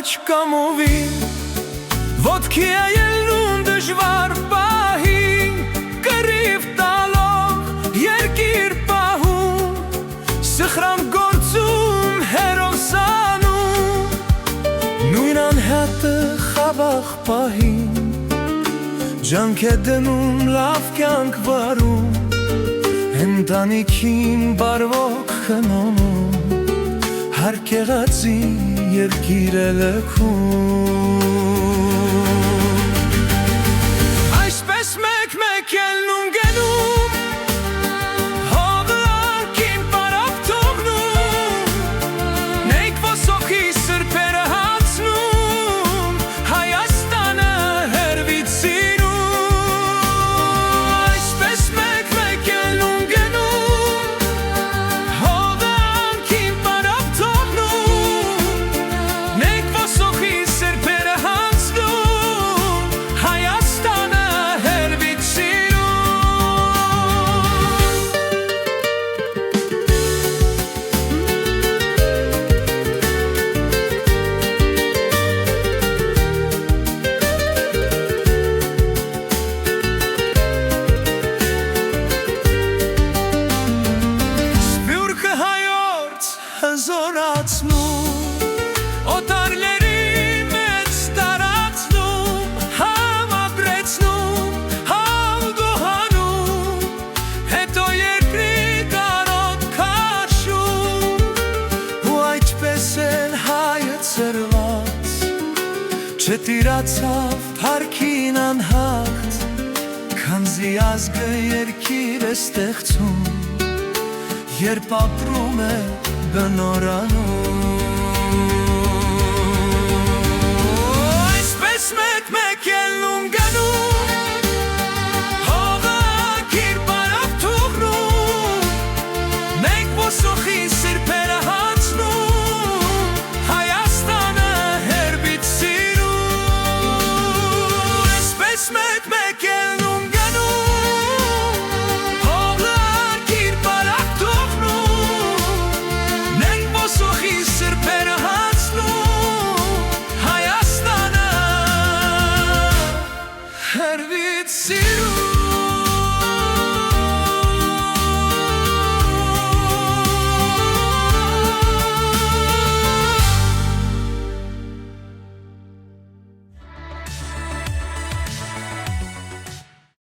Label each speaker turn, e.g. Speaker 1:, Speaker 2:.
Speaker 1: կամովի ոտքի է ելնում դժվար պահի կռիվ տալով երկիր պահում սխրան գործում հերոսանում նույն անհատը խավախ պահին ջանք է դնում լավ կյանք վարում ընտանիքին բարվոք խնամում հարկ եղածի երկիր է լքում այսպես մեկ-մեկ ելնում գնում հողը անկին պարապ թողնում նեյք ոսոխի սրբերը հացնում Հայաստանը հերվից սիրում այսպես մեկ-մեկ ելնում գնում հողը անկին պարապ թողնում նեյք ոսոխի սրբերը հացնում Հայաստանը հերվից Սփյուռքը հայոց հզորացնում օտարների մեծ տարածնում համապրեցնում հալգոհանում հետո երկրի կարոտ քաշում ու այդպես էլ հայը ծրված չտիրացավ փառքին անհաղթ քանզի ազգը երկիր է ստեղծում երբ ապրում է բնորանում այսպես մեկ-մեկ ելնում գնում